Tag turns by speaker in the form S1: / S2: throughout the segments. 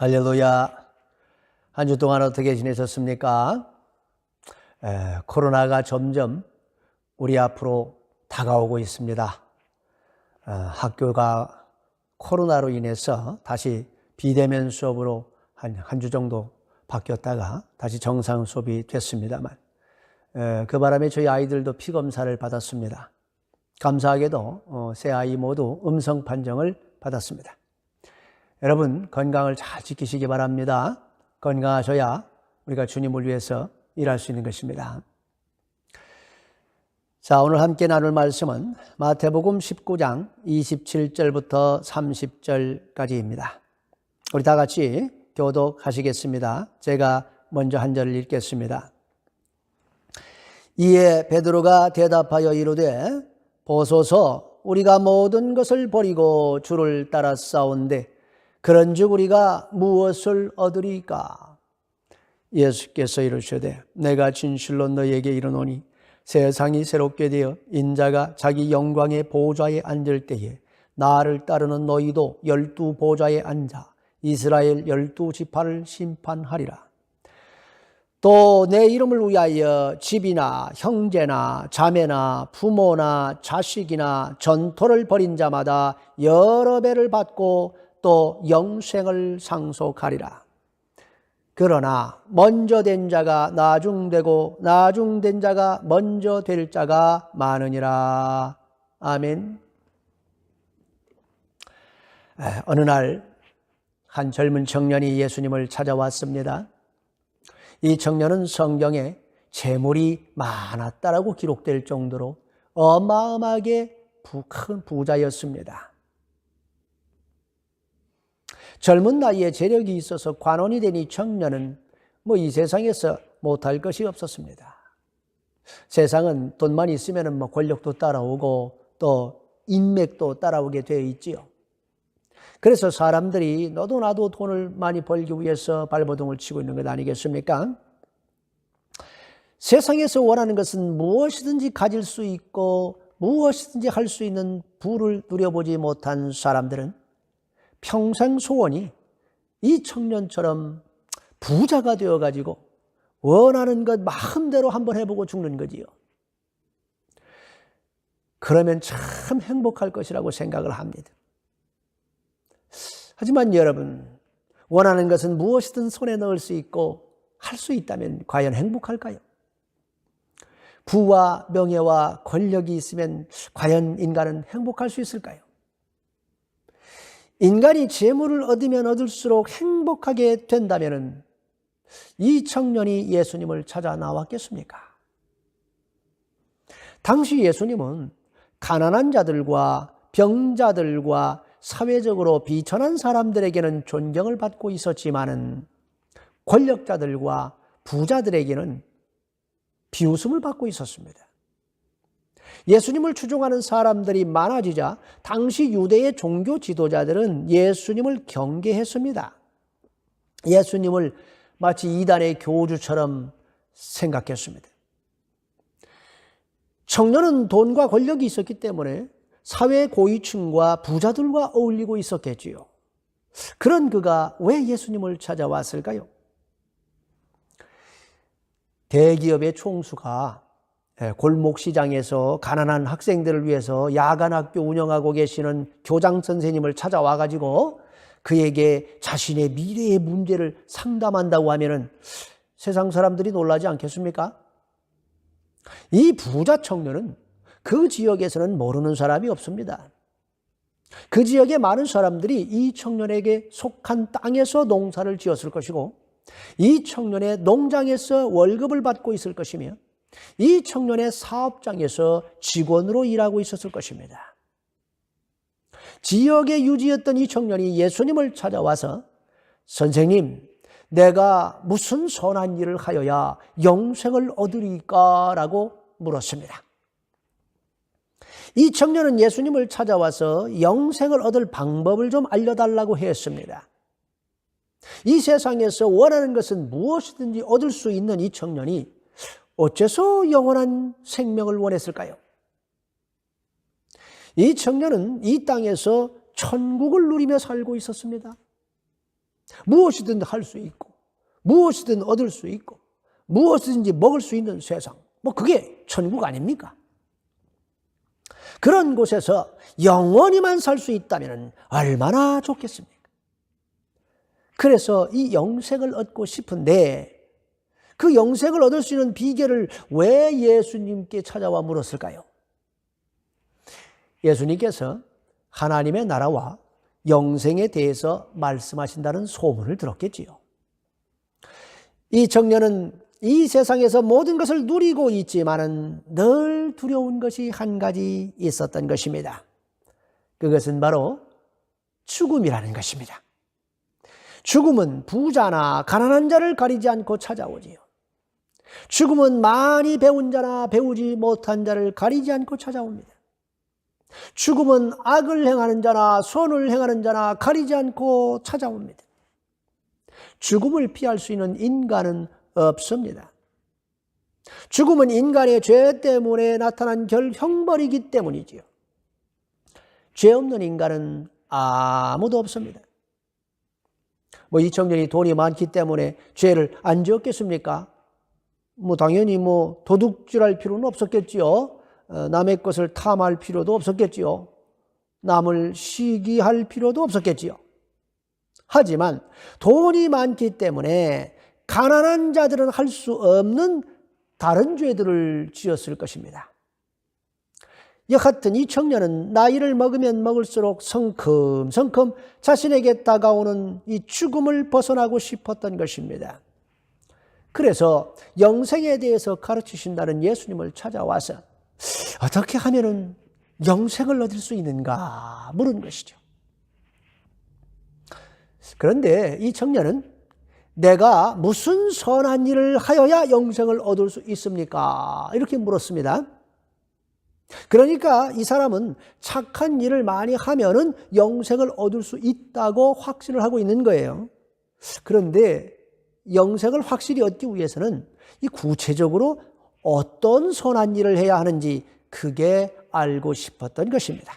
S1: 할렐루야. 한 주 동안 어떻게 지내셨습니까? 코로나가 점점 우리 앞으로 다가오고 있습니다. 학교가 코로나로 인해서 다시 비대면 수업으로 한 주 정도 바뀌었다가 다시 정상 수업이 됐습니다만, 그 바람에 저희 아이들도 피검사를 받았습니다. 감사하게도 세 아이 모두 음성 판정을 받았습니다. 여러분 건강을 잘 지키시기 바랍니다. 건강하셔야 우리가 주님을 위해서 일할 수 있는 것입니다. 자, 오늘 함께 나눌 말씀은 마태복음 19장 27절부터 30절까지입니다. 우리 다 같이 교독하시겠습니다. 제가 먼저 한 절을 읽겠습니다. 이에 베드로가 대답하여 이르되 보소서, 우리가 모든 것을 버리고 주를 따라 싸운데 그런즉 우리가 무엇을 얻으리까? 예수께서 이르시되 내가 진실로 너희에게 이르노니 세상이 새롭게 되어 인자가 자기 영광의 보좌에 앉을 때에 나를 따르는 너희도 12 보좌에 앉아 이스라엘 12지파를 심판하리라. 또 내 이름을 위하여 집이나 형제나 자매나 부모나 자식이나 전토를 벌인 자마다 여러 배를 받고 또 영생을 상속하리라. 그러나 먼저 된 자가 나중되고 나중된 자가 먼저 될 자가 많으니라. 아멘. 어느 날 한 젊은 청년이 예수님을 찾아왔습니다. 이 청년은 성경에 재물이 많았다라고 기록될 정도로 어마어마하게 큰 부자였습니다. 젊은 나이에 재력이 있어서 관원이 된 이 청년은 이 세상에서 못할 것이 없었습니다. 세상은 돈만 있으면 권력도 따라오고 또 인맥도 따라오게 되어 있지요. 그래서 사람들이 너도 나도 돈을 많이 벌기 위해서 발버둥을 치고 있는 것 아니겠습니까? 세상에서 원하는 것은 무엇이든지 가질 수 있고 무엇이든지 할 수 있는 부를 누려보지 못한 사람들은 평생 소원이 이 청년처럼 부자가 되어가지고 원하는 것 마음대로 한번 해보고 죽는 거지요. 그러면 참 행복할 것이라고 생각을 합니다. 하지만 여러분, 원하는 것은 무엇이든 손에 넣을 수 있고 할 수 있다면 과연 행복할까요? 부와 명예와 권력이 있으면 과연 인간은 행복할 수 있을까요? 인간이 재물을 얻으면 얻을수록 행복하게 된다면 이 청년이 예수님을 찾아 나왔겠습니까? 당시 예수님은 가난한 자들과 병자들과 사회적으로 비천한 사람들에게는 존경을 받고 있었지만은 권력자들과 부자들에게는 비웃음을 받고 있었습니다. 예수님을 추종하는 사람들이 많아지자 당시 유대의 종교 지도자들은 예수님을 경계했습니다. 예수님을 마치 이단의 교주처럼 생각했습니다. 청년은 돈과 권력이 있었기 때문에 사회 고위층과 부자들과 어울리고 있었겠지요. 그런 그가 왜 예수님을 찾아왔을까요? 대기업의 총수가 골목시장에서 가난한 학생들을 위해서 야간학교 운영하고 계시는 교장 선생님을 찾아와가지고 그에게 자신의 미래의 문제를 상담한다고 하면은 세상 사람들이 놀라지 않겠습니까? 이 부자 청년은 그 지역에서는 모르는 사람이 없습니다. 그 지역의 많은 사람들이 이 청년에게 속한 땅에서 농사를 지었을 것이고 이 청년의 농장에서 월급을 받고 있을 것이며 이 청년의 사업장에서 직원으로 일하고 있었을 것입니다. 지역에 유지였던 이 청년이 예수님을 찾아와서 선생님, 내가 무슨 선한 일을 하여야 영생을 얻으리까? 라고 물었습니다. 이 청년은 예수님을 찾아와서 영생을 얻을 방법을 좀 알려달라고 했습니다. 이 세상에서 원하는 것은 무엇이든지 얻을 수 있는 이 청년이 어째서 영원한 생명을 원했을까요? 이 청년은 이 땅에서 천국을 누리며 살고 있었습니다. 무엇이든 할 수 있고 무엇이든 얻을 수 있고 무엇이든지 먹을 수 있는 세상, 그게 천국 아닙니까? 그런 곳에서 영원히만 살 수 있다면 얼마나 좋겠습니까? 그래서 이 영생을 얻고 싶은데 그 영생을 얻을 수 있는 비결을 왜 예수님께 찾아와 물었을까요? 예수님께서 하나님의 나라와 영생에 대해서 말씀하신다는 소문을 들었겠지요. 이 청년은 이 세상에서 모든 것을 누리고 있지만은 늘 두려운 것이 한 가지 있었던 것입니다. 그것은 바로 죽음이라는 것입니다. 죽음은 부자나 가난한 자를 가리지 않고 찾아오지요. 죽음은 많이 배운 자나 배우지 못한 자를 가리지 않고 찾아옵니다. 죽음은 악을 행하는 자나 선을 행하는 자나 가리지 않고 찾아옵니다. 죽음을 피할 수 있는 인간은 없습니다. 죽음은 인간의 죄 때문에 나타난 형벌이기 때문이지요. 죄 없는 인간은 아무도 없습니다. 이 청년이 돈이 많기 때문에 죄를 안 지었겠습니까? 당연히 도둑질할 필요는 없었겠지요. 남의 것을 탐할 필요도 없었겠지요. 남을 시기할 필요도 없었겠지요. 하지만 돈이 많기 때문에 가난한 자들은 할 수 없는 다른 죄들을 지었을 것입니다. 여하튼 이 청년은 나이를 먹으면 먹을수록 성큼성큼 자신에게 다가오는 이 죽음을 벗어나고 싶었던 것입니다. 그래서 영생에 대해서 가르치신다는 예수님을 찾아와서 어떻게 하면은 영생을 얻을 수 있는가 물은 것이죠. 그런데 이 청년은 내가 무슨 선한 일을 하여야 영생을 얻을 수 있습니까? 이렇게 물었습니다. 그러니까 이 사람은 착한 일을 많이 하면은 영생을 얻을 수 있다고 확신을 하고 있는 거예요. 그런데 영생을 확실히 얻기 위해서는 이 구체적으로 어떤 선한 일을 해야 하는지 그게 알고 싶었던 것입니다.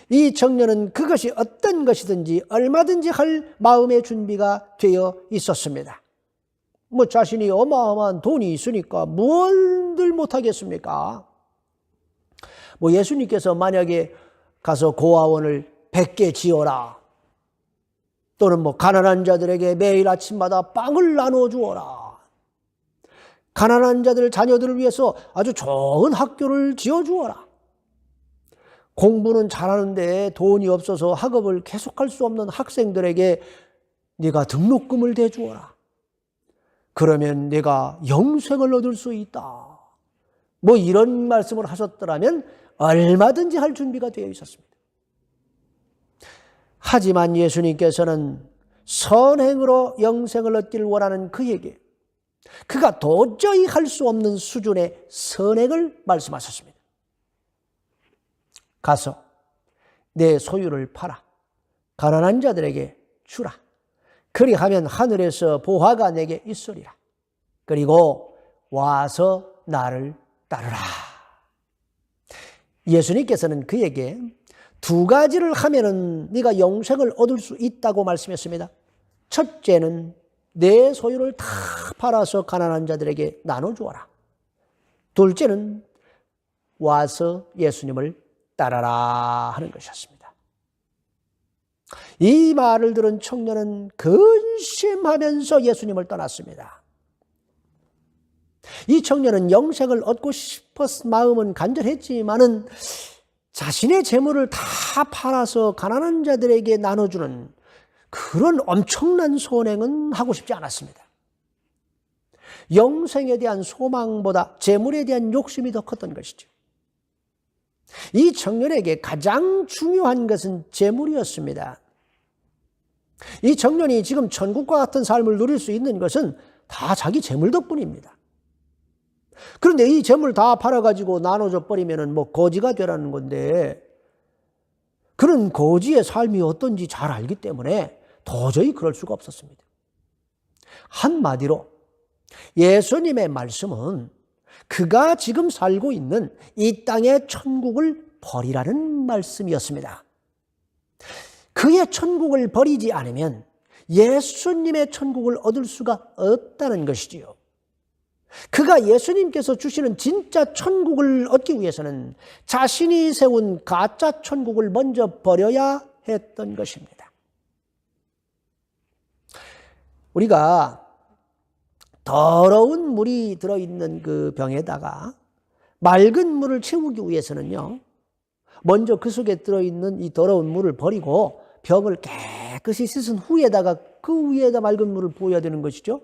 S1: 이 청년은 그것이 어떤 것이든지 얼마든지 할 마음의 준비가 되어 있었습니다. 자신이 어마어마한 돈이 있으니까 뭘들 못하겠습니까? 예수님께서 만약에 가서 고아원을 100개 지어라, 또는 가난한 자들에게 매일 아침마다 빵을 나눠 주어라, 가난한 자들 자녀들을 위해서 아주 좋은 학교를 지어 주어라, 공부는 잘하는데 돈이 없어서 학업을 계속할 수 없는 학생들에게 네가 등록금을 대주어라, 그러면 네가 영생을 얻을 수 있다, 이런 말씀을 하셨더라면 얼마든지 할 준비가 되어 있었습니다. 하지만 예수님께서는 선행으로 영생을 얻기를 원하는 그에게 그가 도저히 할 수 없는 수준의 선행을 말씀하셨습니다. 가서 내 소유를 팔아 가난한 자들에게 주라. 그리하면 하늘에서 보화가 내게 있으리라. 그리고 와서 나를 따르라. 예수님께서는 그에게 두 가지를 하면은 네가 영생을 얻을 수 있다고 말씀했습니다. 첫째는 내 소유를 다 팔아서 가난한 자들에게 나눠주어라. 둘째는 와서 예수님을 따라라 하는 것이었습니다. 이 말을 들은 청년은 근심하면서 예수님을 떠났습니다. 이 청년은 영생을 얻고 싶었 마음은 간절했지만은 자신의 재물을 다 팔아서 가난한 자들에게 나눠주는 그런 엄청난 선행은 하고 싶지 않았습니다. 영생에 대한 소망보다 재물에 대한 욕심이 더 컸던 것이죠. 이 청년에게 가장 중요한 것은 재물이었습니다. 이 청년이 지금 천국과 같은 삶을 누릴 수 있는 것은 다 자기 재물 덕분입니다. 그런데 이 재물 다 팔아가지고 나눠줘 버리면은 거지가 되라는 건데, 그런 거지의 삶이 어떤지 잘 알기 때문에 도저히 그럴 수가 없었습니다. 한마디로 예수님의 말씀은 그가 지금 살고 있는 이 땅의 천국을 버리라는 말씀이었습니다. 그의 천국을 버리지 않으면 예수님의 천국을 얻을 수가 없다는 것이지요. 그가 예수님께서 주시는 진짜 천국을 얻기 위해서는 자신이 세운 가짜 천국을 먼저 버려야 했던 것입니다. 우리가 더러운 물이 들어있는 그 병에다가 맑은 물을 채우기 위해서는요, 먼저 그 속에 들어있는 이 더러운 물을 버리고 병을 깨끗이 씻은 후에다가 그 위에다 맑은 물을 부어야 되는 것이죠.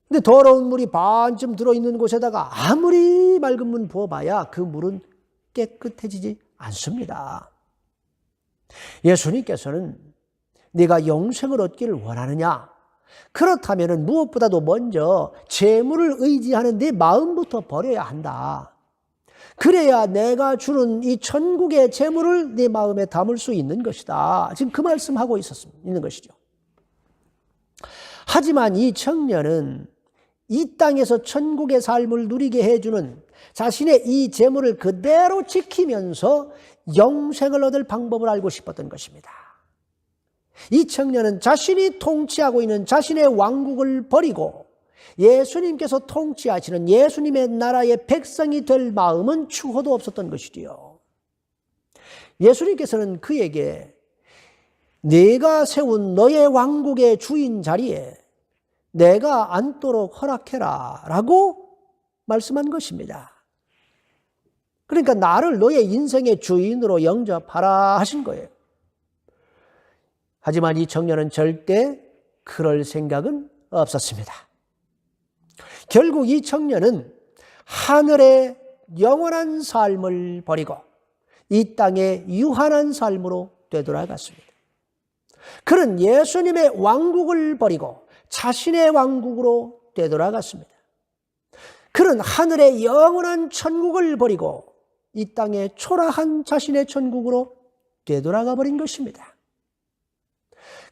S1: 근데 더러운 물이 반쯤 들어있는 곳에다가 아무리 맑은 물 부어봐야 그 물은 깨끗해지지 않습니다. 예수님께서는 네가 영생을 얻기를 원하느냐? 그렇다면 무엇보다도 먼저 재물을 의지하는 네 마음부터 버려야 한다. 그래야 내가 주는 이 천국의 재물을 네 마음에 담을 수 있는 것이다. 지금 그 말씀하고 있는 것이죠. 하지만 이 청년은 이 땅에서 천국의 삶을 누리게 해주는 자신의 이 재물을 그대로 지키면서 영생을 얻을 방법을 알고 싶었던 것입니다. 이 청년은 자신이 통치하고 있는 자신의 왕국을 버리고 예수님께서 통치하시는 예수님의 나라의 백성이 될 마음은 추호도 없었던 것이지요. 예수님께서는 그에게 네가 세운 너의 왕국의 주인 자리에 내가 앉도록 허락해라 라고 말씀한 것입니다. 그러니까 나를 너의 인생의 주인으로 영접하라 하신 거예요. 하지만 이 청년은 절대 그럴 생각은 없었습니다. 결국 이 청년은 하늘의 영원한 삶을 버리고 이 땅의 유한한 삶으로 되돌아갔습니다. 그는 예수님의 왕국을 버리고 자신의 왕국으로 되돌아갔습니다. 그는 하늘의 영원한 천국을 버리고 이 땅의 초라한 자신의 천국으로 되돌아가 버린 것입니다.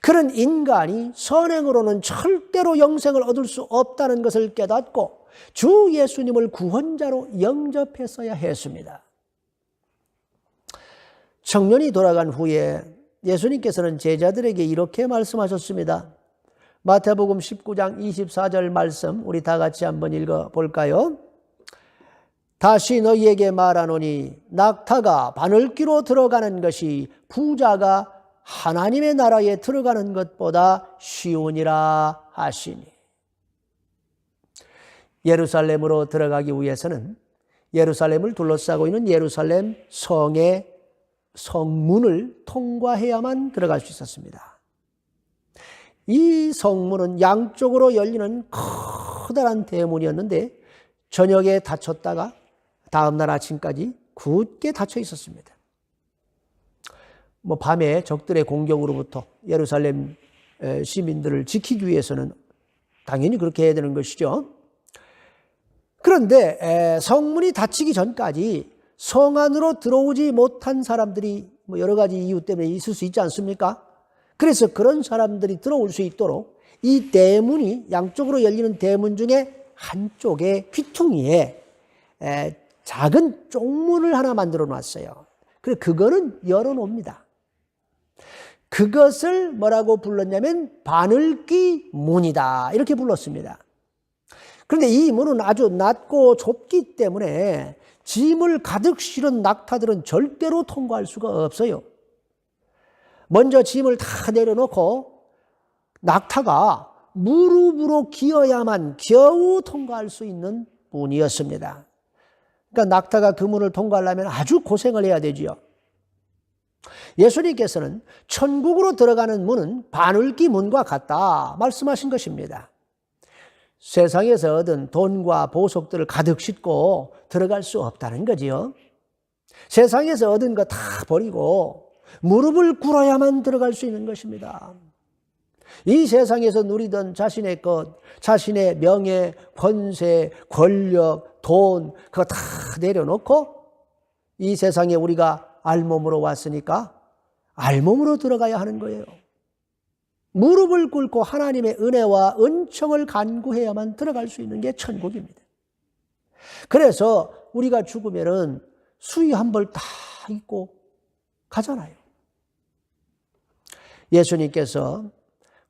S1: 그는 인간이 선행으로는 절대로 영생을 얻을 수 없다는 것을 깨닫고 주 예수님을 구원자로 영접했어야 했습니다. 청년이 돌아간 후에 예수님께서는 제자들에게 이렇게 말씀하셨습니다. 마태복음 19장 24절 말씀 우리 다 같이 한번 읽어볼까요? 다시 너희에게 말하노니 낙타가 바늘귀로 들어가는 것이 부자가 하나님의 나라에 들어가는 것보다 쉬우니라 하시니. 예루살렘으로 들어가기 위해서는 예루살렘을 둘러싸고 있는 예루살렘 성의 성문을 통과해야만 들어갈 수 있었습니다. 이 성문은 양쪽으로 열리는 커다란 대문이었는데 저녁에 닫혔다가 다음날 아침까지 굳게 닫혀 있었습니다. 밤에 적들의 공격으로부터 예루살렘 시민들을 지키기 위해서는 당연히 그렇게 해야 되는 것이죠. 그런데 성문이 닫히기 전까지 성 안으로 들어오지 못한 사람들이 여러 가지 이유 때문에 있을 수 있지 않습니까? 그래서 그런 사람들이 들어올 수 있도록 이 대문이 양쪽으로 열리는 대문 중에 한쪽에 휘퉁이에 작은 쪽문을 하나 만들어 놨어요. 그래서 그거는 열어놓습니다. 그것을 뭐라고 불렀냐면 바늘귀 문이다 이렇게 불렀습니다. 그런데 이 문은 아주 낮고 좁기 때문에 짐을 가득 실은 낙타들은 절대로 통과할 수가 없어요. 먼저 짐을 다 내려놓고 낙타가 무릎으로 기어야만 겨우 통과할 수 있는 문이었습니다. 그러니까 낙타가 그 문을 통과하려면 아주 고생을 해야 되지요. 예수님께서는 천국으로 들어가는 문은 바늘귀 문과 같다 말씀하신 것입니다. 세상에서 얻은 돈과 보석들을 가득 싣고 들어갈 수 없다는 거지요. 세상에서 얻은 거 다 버리고 무릎을 꿇어야만 들어갈 수 있는 것입니다. 이 세상에서 누리던 자신의 것, 자신의 명예, 권세, 권력, 돈 그거 다 내려놓고 이 세상에 우리가 알몸으로 왔으니까 알몸으로 들어가야 하는 거예요. 무릎을 꿇고 하나님의 은혜와 은총을 간구해야만 들어갈 수 있는 게 천국입니다. 그래서 우리가 죽으면은 수의 한 벌 다 입고 가잖아요. 예수님께서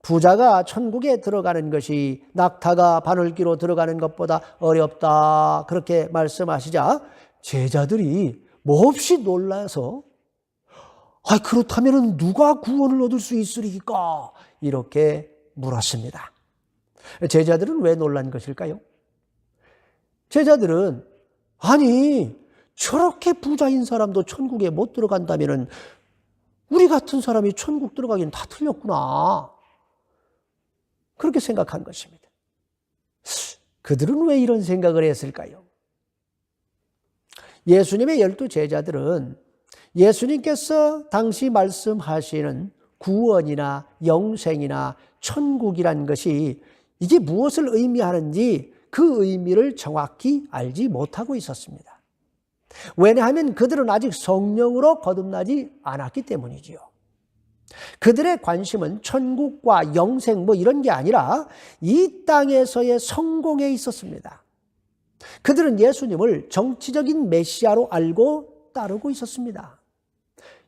S1: 부자가 천국에 들어가는 것이 낙타가 바늘귀로 들어가는 것보다 어렵다 그렇게 말씀하시자 제자들이 몹시 놀라서 그렇다면 누가 구원을 얻을 수 있으리까? 이렇게 물었습니다. 제자들은 왜 놀란 것일까요? 제자들은 저렇게 부자인 사람도 천국에 못 들어간다면 우리 같은 사람이 천국 들어가기는 다 틀렸구나. 그렇게 생각한 것입니다. 그들은 왜 이런 생각을 했을까요? 예수님의 12 제자들은 예수님께서 당시 말씀하시는 구원이나 영생이나 천국이란 것이 이게 무엇을 의미하는지 그 의미를 정확히 알지 못하고 있었습니다. 왜냐하면 그들은 아직 성령으로 거듭나지 않았기 때문이지요. 그들의 관심은 천국과 영생 이런 게 아니라 이 땅에서의 성공에 있었습니다. 그들은 예수님을 정치적인 메시아로 알고 따르고 있었습니다.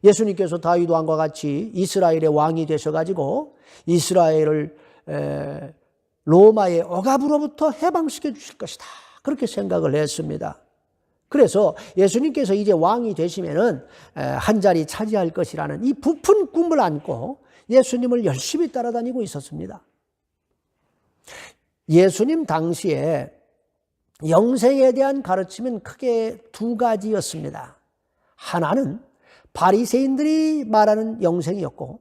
S1: 예수님께서 다윗 왕과 같이 이스라엘의 왕이 되셔가지고 이스라엘을 로마의 억압으로부터 해방시켜 주실 것이다. 그렇게 생각을 했습니다. 그래서 예수님께서 이제 왕이 되시면은 한 자리 차지할 것이라는 이 부푼 꿈을 안고 예수님을 열심히 따라다니고 있었습니다. 예수님 당시에 영생에 대한 가르침은 크게 두 가지였습니다. 하나는 바리새인들이 말하는 영생이었고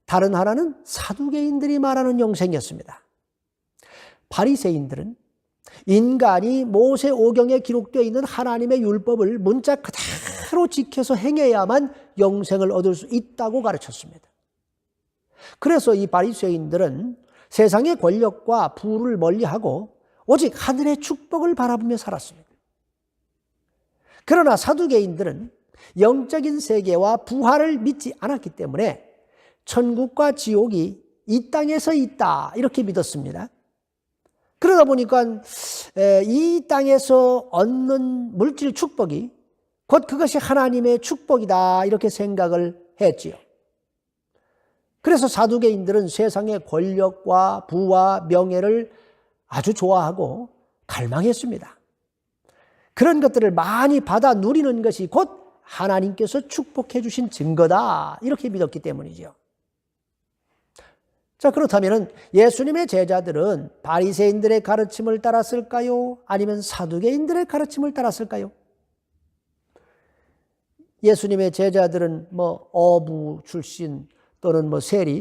S1: 다른 하나는 사두개인들이 말하는 영생이었습니다. 바리새인들은 인간이 모세 오경에 기록되어 있는 하나님의 율법을 문자 그대로 지켜서 행해야만 영생을 얻을 수 있다고 가르쳤습니다. 그래서 이 바리새인들은 세상의 권력과 부를 멀리하고 오직 하늘의 축복을 바라보며 살았습니다. 그러나 사두개인들은 영적인 세계와 부활을 믿지 않았기 때문에 천국과 지옥이 이 땅에서 있다 이렇게 믿었습니다. 그러다 보니까 이 땅에서 얻는 물질 축복이 곧 그것이 하나님의 축복이다 이렇게 생각을 했지요. 그래서 사두개인들은 세상의 권력과 부와 명예를 아주 좋아하고 갈망했습니다. 그런 것들을 많이 받아 누리는 것이 곧 하나님께서 축복해 주신 증거다 이렇게 믿었기 때문이죠. 자, 그렇다면 예수님의 제자들은 바리새인들의 가르침을 따랐을까요? 아니면 사두개인들의 가르침을 따랐을까요? 예수님의 제자들은 어부 출신 또는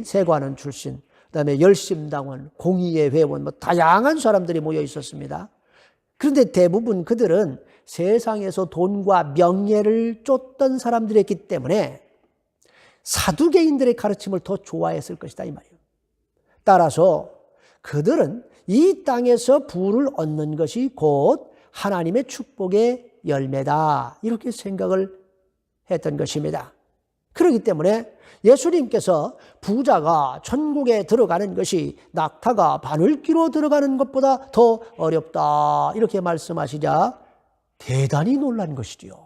S1: 세관원 출신, 그다음에 열심당원, 공의회 회원 다양한 사람들이 모여 있었습니다. 그런데 대부분 그들은 세상에서 돈과 명예를 쫓던 사람들이었기 때문에 사두개인들의 가르침을 더 좋아했을 것이다 이 말이에요. 따라서 그들은 이 땅에서 부를 얻는 것이 곧 하나님의 축복의 열매다 이렇게 생각을 했던 것입니다. 그렇기 때문에 예수님께서 부자가 천국에 들어가는 것이 낙타가 바늘귀로 들어가는 것보다 더 어렵다 이렇게 말씀하시자 대단히 놀란 것이지요.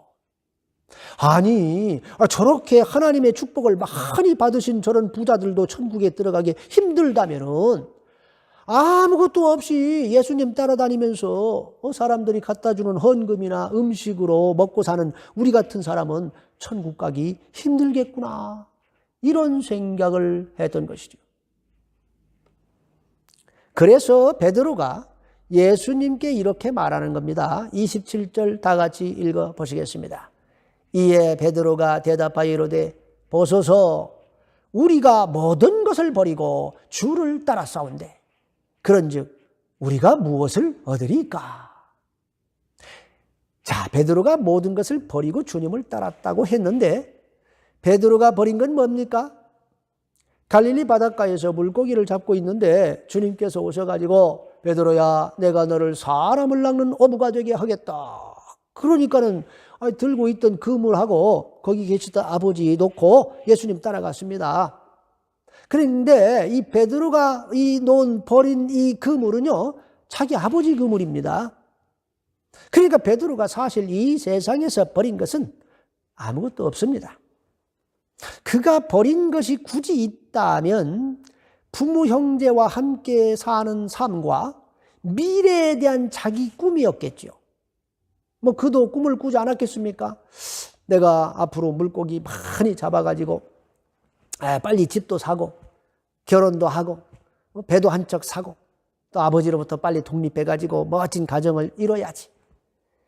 S1: 저렇게 하나님의 축복을 많이 받으신 저런 부자들도 천국에 들어가기 힘들다면은 아무것도 없이 예수님 따라다니면서 사람들이 갖다 주는 헌금이나 음식으로 먹고 사는 우리 같은 사람은 천국 가기 힘들겠구나 이런 생각을 했던 것이죠. 그래서 베드로가 예수님께 이렇게 말하는 겁니다. 27절 다 같이 읽어 보시겠습니다. 이에 베드로가 대답하여 이르되 보소서 우리가 모든 것을 버리고 주를 따랐사온데 그런즉 우리가 무엇을 얻으리까? 자, 베드로가 모든 것을 버리고 주님을 따랐다고 했는데 베드로가 버린 건 뭡니까? 갈릴리 바닷가에서 물고기를 잡고 있는데 주님께서 오셔가지고 베드로야 내가 너를 사람을 낚는 어부가 되게 하겠다. 그러니까는 들고 있던 그물하고 거기 계시던 아버지 놓고 예수님 따라갔습니다. 그런데 이 베드로가 버린 이 그물은요 자기 아버지 그물입니다. 그러니까 베드로가 사실 이 세상에서 버린 것은 아무것도 없습니다. 그가 버린 것이 굳이 있다면 부모 형제와 함께 사는 삶과 미래에 대한 자기 꿈이었겠죠. 뭐 그도 꿈을 꾸지 않았겠습니까? 내가 앞으로 물고기 많이 잡아가지고 빨리 집도 사고 결혼도 하고 배도 한 척 사고 또 아버지로부터 빨리 독립해가지고 멋진 가정을 이뤄야지.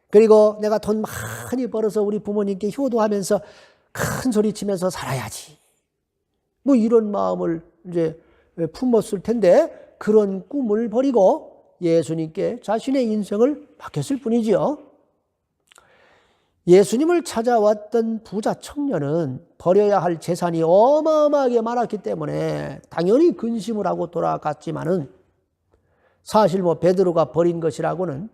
S1: 그리고 내가 돈 많이 벌어서 우리 부모님께 효도하면서 큰 소리 치면서 살아야지. 뭐 이런 마음을 이제 품었을 텐데 그런 꿈을 버리고 예수님께 자신의 인생을 맡겼을 뿐이지요. 예수님을 찾아왔던 부자 청년은 버려야 할 재산이 어마어마하게 많았기 때문에 당연히 근심을 하고 돌아갔지만은 사실 뭐 베드로가 버린 것이라고는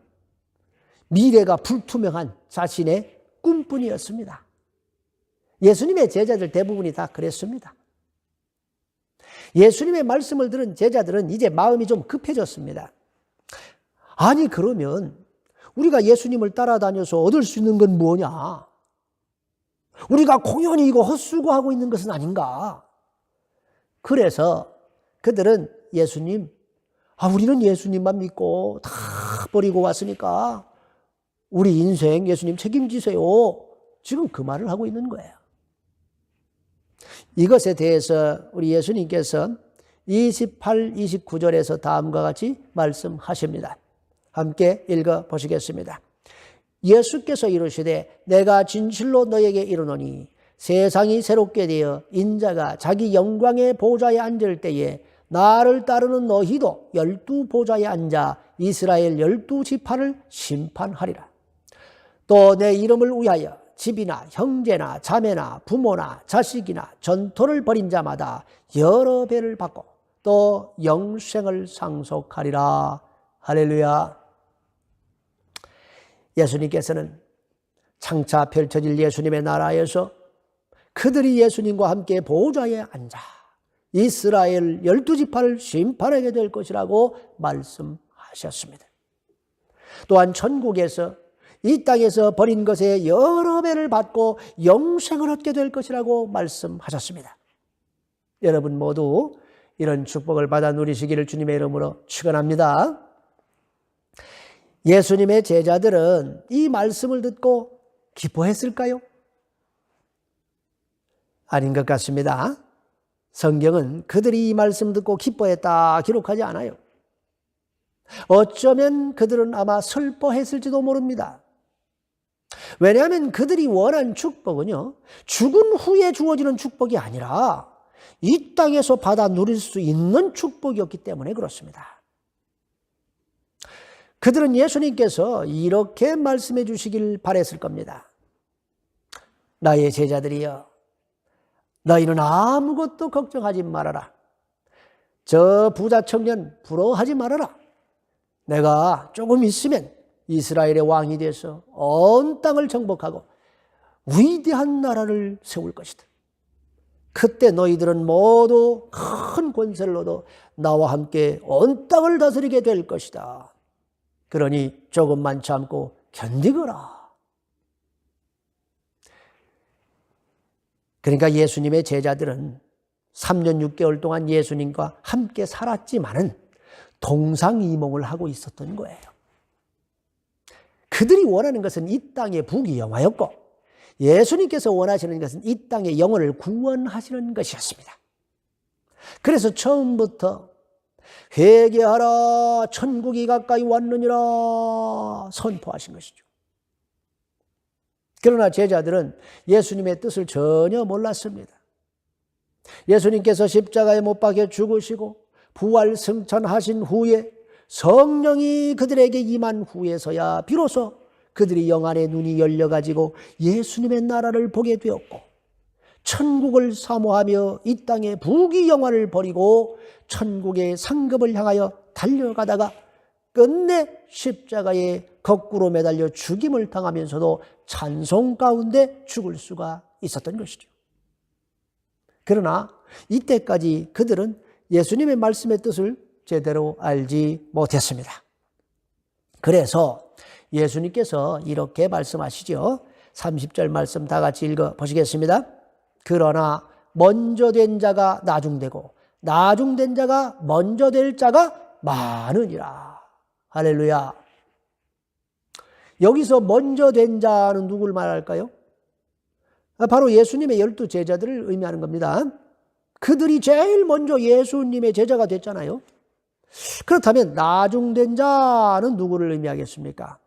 S1: 미래가 불투명한 자신의 꿈뿐이었습니다. 예수님의 제자들 대부분이 다 그랬습니다. 예수님의 말씀을 들은 제자들은 이제 마음이 좀 급해졌습니다. 아니 그러면 우리가 예수님을 따라다녀서 얻을 수 있는 건 뭐냐? 우리가 공연히 이거 헛수고하고 있는 것은 아닌가? 그래서 그들은 예수님, 우리는 예수님만 믿고 다 버리고 왔으니까 우리 인생 예수님 책임지세요. 지금 그 말을 하고 있는 거예요. 이것에 대해서 우리 예수님께서 28, 29절에서 다음과 같이 말씀하십니다. 함께 읽어보시겠습니다. 예수께서 이르시되 내가 진실로 너에게 이르노니 세상이 새롭게 되어 인자가 자기 영광의 보좌에 앉을 때에 나를 따르는 너희도 12보좌에 앉아 이스라엘 12지파를 심판하리라. 또 내 이름을 위하여 집이나 형제나 자매나 부모나 자식이나 전토를 벌인 자마다 여러 배를 받고 또 영생을 상속하리라. 할렐루야. 예수님께서는 장차 펼쳐질 예수님의 나라에서 그들이 예수님과 함께 보좌에 앉아 이스라엘 12지파를 심판하게 될 것이라고 말씀하셨습니다. 또한 천국에서 이 땅에서 버린 것에 여러 배를 받고 영생을 얻게 될 것이라고 말씀하셨습니다. 여러분 모두 이런 축복을 받아 누리시기를 주님의 이름으로 축원합니다. 예수님의 제자들은 이 말씀을 듣고 기뻐했을까요? 아닌 것 같습니다. 성경은 그들이 이 말씀 듣고 기뻐했다 기록하지 않아요. 어쩌면 그들은 아마 슬퍼했을지도 모릅니다. 왜냐하면 그들이 원한 축복은요, 죽은 후에 주어지는 축복이 아니라 이 땅에서 받아 누릴 수 있는 축복이었기 때문에 그렇습니다. 그들은 예수님께서 이렇게 말씀해 주시길 바랬을 겁니다. 나의 제자들이여, 너희는 아무것도 걱정하지 말아라. 저 부자 청년 부러워하지 말아라. 내가 조금 있으면 이스라엘의 왕이 돼서 온 땅을 정복하고 위대한 나라를 세울 것이다. 그때 너희들은 모두 큰 권세를 얻어 나와 함께 온 땅을 다스리게 될 것이다. 그러니 조금만 참고 견디거라. 그러니까 예수님의 제자들은 3년 6개월 동안 예수님과 함께 살았지만은 동상이몽을 하고 있었던 거예요. 그들이 원하는 것은 이 땅의 부귀영화였고 예수님께서 원하시는 것은 이 땅의 영혼을 구원하시는 것이었습니다. 그래서 처음부터 회개하라, 천국이 가까이 왔느니라 선포하신 것이죠. 그러나 제자들은 예수님의 뜻을 전혀 몰랐습니다. 예수님께서 십자가에 못 박혀 죽으시고 부활 승천하신 후에 성령이 그들에게 임한 후에서야 비로소 그들이 영안의 눈이 열려가지고 예수님의 나라를 보게 되었고 천국을 사모하며 이 땅의 부귀영화를 버리고 천국의 상급을 향하여 달려가다가 끝내 십자가에 거꾸로 매달려 죽임을 당하면서도 찬송 가운데 죽을 수가 있었던 것이죠. 그러나 이때까지 그들은 예수님의 말씀의 뜻을 제대로 알지 못했습니다. 그래서 예수님께서 이렇게 말씀하시죠. 30절 말씀 다 같이 읽어보시겠습니다. 그러나 먼저 된 자가 나중되고 나중된 자가 먼저 될 자가 많으니라. 할렐루야. 여기서 먼저 된 자는 누굴 말할까요? 바로 예수님의 12 제자들을 의미하는 겁니다. 그들이 제일 먼저 예수님의 제자가 됐잖아요. 그렇다면 나중된 자는 누구를 의미하겠습니까?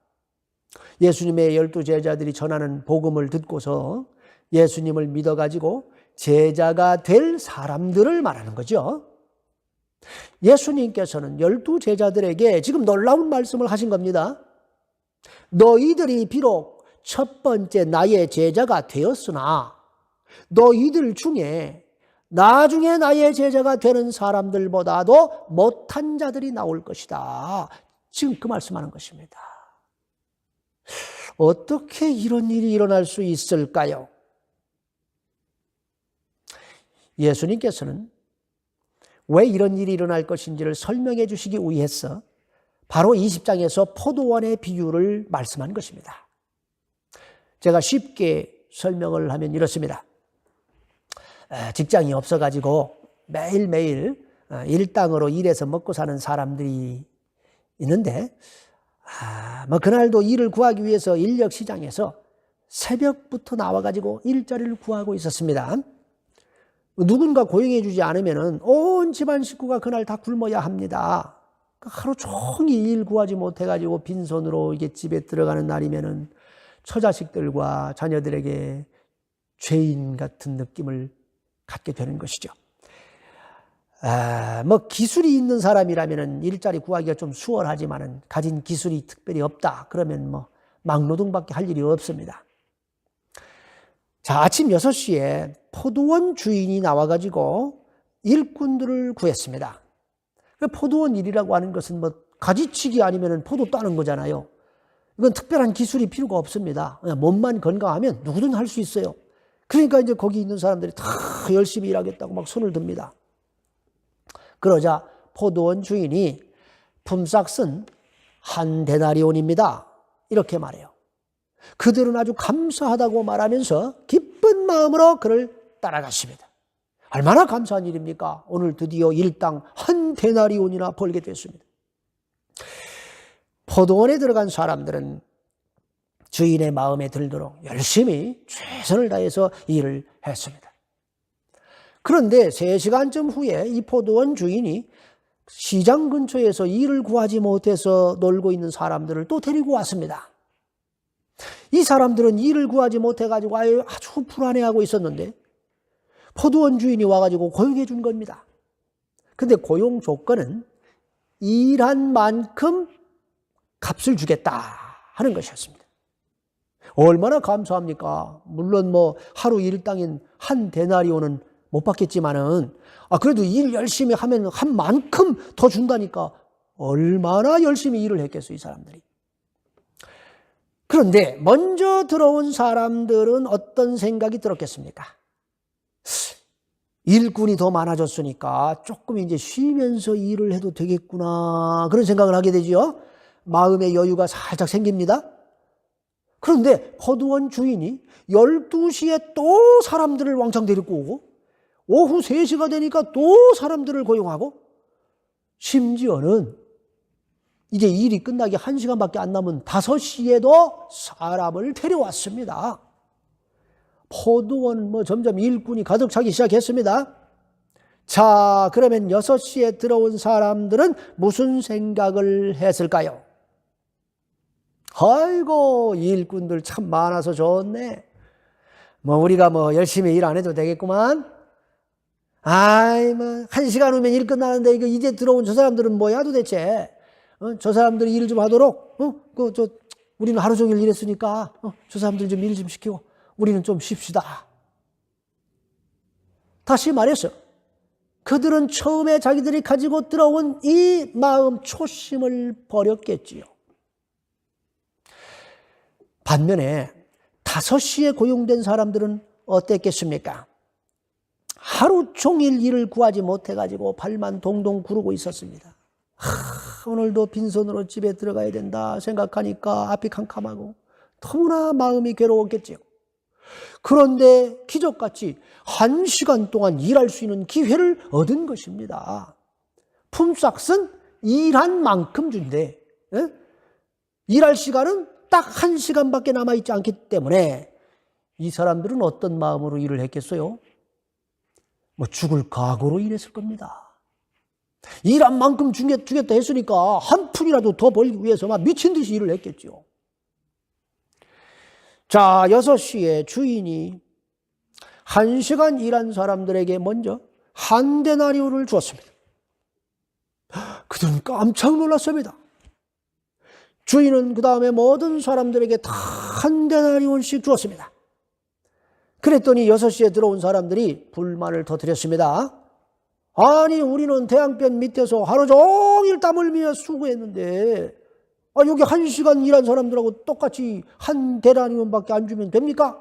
S1: 예수님의 12 제자들이 전하는 복음을 듣고서 예수님을 믿어가지고 제자가 될 사람들을 말하는 거죠. 예수님께서는 12 제자들에게 지금 놀라운 말씀을 하신 겁니다. 너희들이 비록 첫 번째 나의 제자가 되었으나 너희들 중에 나중에 나의 제자가 되는 사람들보다도 못한 자들이 나올 것이다. 지금 그 말씀하는 것입니다. 어떻게 이런 일이 일어날 수 있을까요? 예수님께서는 왜 이런 일이 일어날 것인지를 설명해 주시기 위해서 바로 20장에서 포도원의 비유를 말씀한 것입니다. 제가 쉽게 설명을 하면 이렇습니다. 직장이 없어가지고 매일매일 일당으로 일해서 먹고 사는 사람들이 있는데 그날도 일을 구하기 위해서 인력시장에서 새벽부터 나와가지고 일자리를 구하고 있었습니다. 누군가 고용해 주지 않으면 온 집안 식구가 그날 다 굶어야 합니다. 하루 종일 일 구하지 못해가지고 빈손으로 이게 집에 들어가는 날이면은 처자식들과 자녀들에게 죄인 같은 느낌을 갖게 되는 것이죠. 기술이 있는 사람이라면은 일자리 구하기가 좀 수월하지만은 가진 기술이 특별히 없다. 그러면 막노동밖에 할 일이 없습니다. 자, 아침 6시에 포도원 주인이 나와가지고 일꾼들을 구했습니다. 포도원 일이라고 하는 것은 가지치기 아니면 포도 따는 거잖아요. 이건 특별한 기술이 필요가 없습니다. 몸만 건강하면 누구든 할 수 있어요. 그러니까 이제 거기 있는 사람들이 다 열심히 일하겠다고 막 손을 듭니다. 그러자 포도원 주인이 품삯은 한 데나리온입니다. 이렇게 말해요. 그들은 아주 감사하다고 말하면서 기쁜 마음으로 그를 따라갔습니다. 얼마나 감사한 일입니까? 오늘 드디어 일당 한 데나리온이나 벌게 됐습니다. 포도원에 들어간 사람들은 주인의 마음에 들도록 열심히 최선을 다해서 일을 했습니다. 그런데 3시간쯤 후에 이 포도원 주인이 시장 근처에서 일을 구하지 못해서 놀고 있는 사람들을 또 데리고 왔습니다. 이 사람들은 일을 구하지 못해가지고 아주 불안해하고 있었는데 포도원 주인이 와가지고 고용해 준 겁니다. 근데 고용 조건은 일한 만큼 값을 주겠다 하는 것이었습니다. 얼마나 감사합니까? 물론 하루 일당인 한 데나리온은 못 받겠지만은 그래도 일 열심히 하면 한 만큼 더 준다니까 얼마나 열심히 일을 했겠어요, 이 사람들이. 그런데 먼저 들어온 사람들은 어떤 생각이 들었겠습니까? 일꾼이 더 많아졌으니까 조금 이제 쉬면서 일을 해도 되겠구나 그런 생각을 하게 되죠. 마음의 여유가 살짝 생깁니다. 그런데 포도원 주인이 12시에 또 사람들을 왕창 데리고 오고 오후 3시가 되니까 또 사람들을 고용하고 심지어는 이제 일이 끝나기 1시간밖에 안 남은 5시에도 사람을 데려왔습니다. 포도원 점점 일꾼이 가득 차기 시작했습니다. 자, 그러면 6시에 들어온 사람들은 무슨 생각을 했을까요? 아이고, 일꾼들 참 많아서 좋네. 우리가 열심히 일 안 해도 되겠구만. 1시간 후면 일 끝나는데 이제 들어온 저 사람들은 뭐야 도대체? 저 사람들이 일 좀 하도록, 우리는 하루 종일 일했으니까, 저 사람들 좀 일 좀 시키고, 우리는 좀 쉽시다. 다시 말해서, 그들은 처음에 자기들이 가지고 들어온 이 마음 초심을 버렸겠지요. 반면에 5시에 고용된 사람들은 어땠겠습니까? 하루 종일 일을 구하지 못해가지고 발만 동동 구르고 있었습니다. 오늘도 빈손으로 집에 들어가야 된다 생각하니까 앞이 캄캄하고 너무나 마음이 괴로웠겠지요. 그런데 기적같이 1시간 동안 일할 수 있는 기회를 얻은 것입니다. 품삯은 일한 만큼 준대. 일할 시간은 딱 1시간밖에 남아있지 않기 때문에 이 사람들은 어떤 마음으로 일을 했겠어요? 뭐 죽을 각오로 일했을 겁니다. 일한 만큼 주겠다 했으니까 한 푼이라도 더 벌기 위해서 막 미친 듯이 일을 했겠죠. 자, 6시에 주인이 1시간 일한 사람들에게 먼저 한 데나리온을 주었습니다. 그들은 깜짝 놀랐습니다. 주인은 그 다음에 모든 사람들에게 다 한 데나리온씩 주었습니다. 그랬더니 6시에 들어온 사람들이 불만을 터뜨렸습니다. 아니, 우리는 대양변 밑에서 하루 종일 땀 흘리며 수고했는데 여기 1시간 일한 사람들하고 똑같이 한 데나리온밖에 안 주면 됩니까?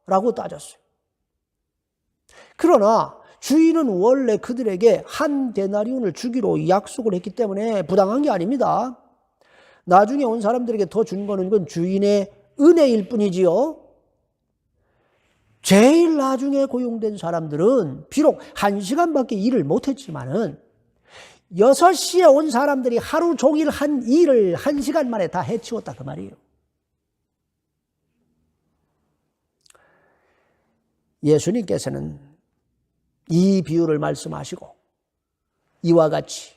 S1: 라고 따졌어요. 그러나 주인은 원래 그들에게 한 데나리온을 주기로 약속을 했기 때문에 부당한 게 아닙니다. 나중에 온 사람들에게 더 준 거는 그건 주인의 은혜일 뿐이지요. 제일 나중에 고용된 사람들은 비록 1시간밖에 일을 못했지만은 6시에 온 사람들이 하루 종일 한 일을 1시간 만에 다 해치웠다 그 말이에요. 예수님께서는 이 비유를 말씀하시고 이와 같이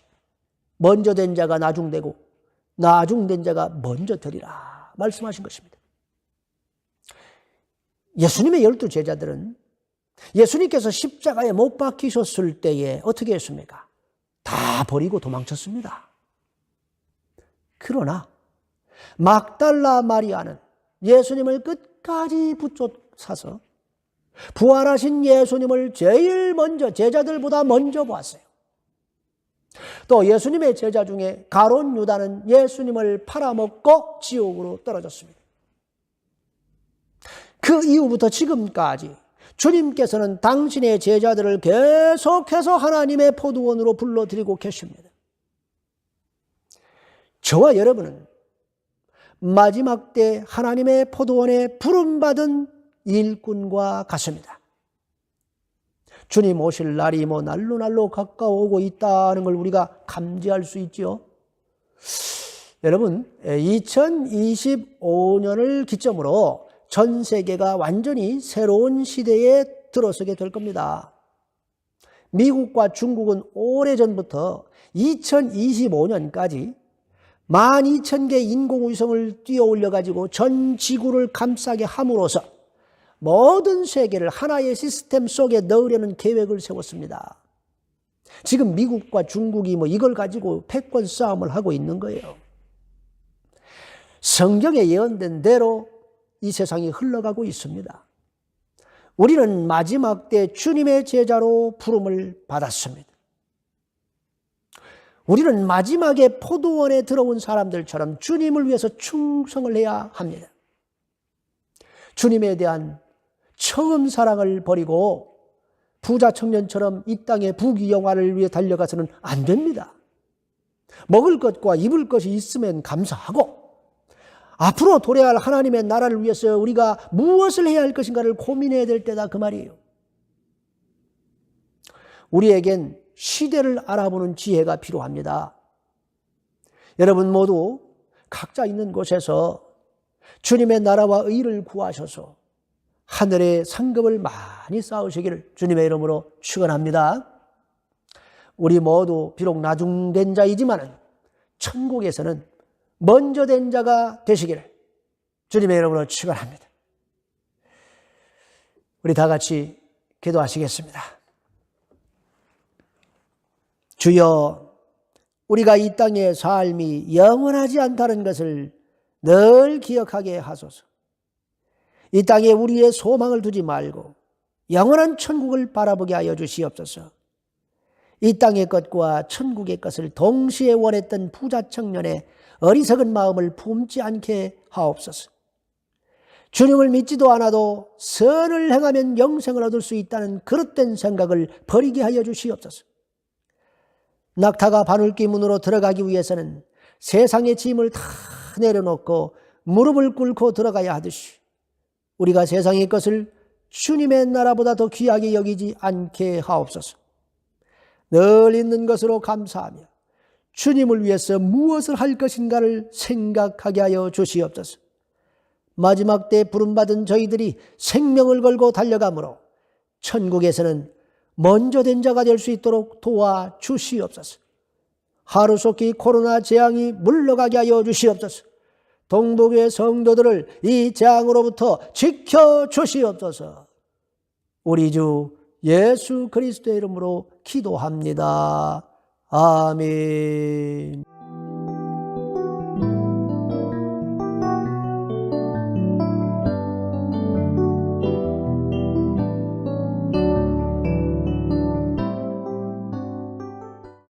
S1: 먼저 된 자가 나중되고 나중된 자가 먼저 되리라 말씀하신 것입니다. 예수님의 12 제자들은 예수님께서 십자가에 못 박히셨을 때에 어떻게 했습니까? 다 버리고 도망쳤습니다. 그러나 막달라 마리아는 예수님을 끝까지 붙잡아서 부활하신 예수님을 제일 먼저 제자들보다 먼저 보았어요. 또 예수님의 제자 중에 가룟 유다는 예수님을 팔아먹고 지옥으로 떨어졌습니다. 그 이후부터 지금까지 주님께서는 당신의 제자들을 계속해서 하나님의 포도원으로 불러들이고 계십니다. 저와 여러분은 마지막 때 하나님의 포도원에 부름받은 일꾼과 같습니다. 주님 오실 날이 날로 가까워오고 있다는 걸 우리가 감지할 수 있지요. 여러분, 2025년을 기점으로 전 세계가 완전히 새로운 시대에 들어서게 될 겁니다. 미국과 중국은 오래전부터 2025년까지 12,000개 인공위성을 띄워올려가지고 전 지구를 감싸게 함으로써 모든 세계를 하나의 시스템 속에 넣으려는 계획을 세웠습니다. 지금 미국과 중국이 이걸 가지고 패권 싸움을 하고 있는 거예요. 성경에 예언된 대로 이 세상이 흘러가고 있습니다. 우리는 마지막 때 주님의 제자로 부름을 받았습니다. 우리는 마지막에 포도원에 들어온 사람들처럼 주님을 위해서 충성을 해야 합니다. 주님에 대한 처음 사랑을 버리고 부자 청년처럼 이 땅의 부귀영화를 위해 달려가서는 안 됩니다. 먹을 것과 입을 것이 있으면 감사하고 앞으로 도래할 하나님의 나라를 위해서 우리가 무엇을 해야 할 것인가를 고민해야 될 때다 그 말이에요. 우리에겐 시대를 알아보는 지혜가 필요합니다. 여러분 모두 각자 있는 곳에서 주님의 나라와 의를 구하셔서 하늘의 상급을 많이 쌓으시기를 주님의 이름으로 축원합니다. 우리 모두 비록 나중된 자이지만 천국에서는 먼저 된 자가 되시기를 주님의 이름으로 축원합니다. 우리 다 같이 기도하시겠습니다. 주여, 우리가 이 땅의 삶이 영원하지 않다는 것을 늘 기억하게 하소서. 이 땅에 우리의 소망을 두지 말고 영원한 천국을 바라보게 하여 주시옵소서. 이 땅의 것과 천국의 것을 동시에 원했던 부자 청년의 어리석은 마음을 품지 않게 하옵소서. 주님을 믿지도 않아도 선을 행하면 영생을 얻을 수 있다는 그릇된 생각을 버리게 하여 주시옵소서. 낙타가 바늘귀 문으로 들어가기 위해서는 세상의 짐을 다 내려놓고 무릎을 꿇고 들어가야 하듯이 우리가 세상의 것을 주님의 나라보다 더 귀하게 여기지 않게 하옵소서. 늘 있는 것으로 감사하며 주님을 위해서 무엇을 할 것인가를 생각하게 하여 주시옵소서. 마지막 때 부름받은 저희들이 생명을 걸고 달려가므로 천국에서는 먼저 된 자가 될 수 있도록 도와주시옵소서. 하루속히 코로나 재앙이 물러가게 하여 주시옵소서. 동북의 성도들을 이 재앙으로부터 지켜주시옵소서. 우리 주 예수 그리스도의 이름으로 기도합니다. 아멘.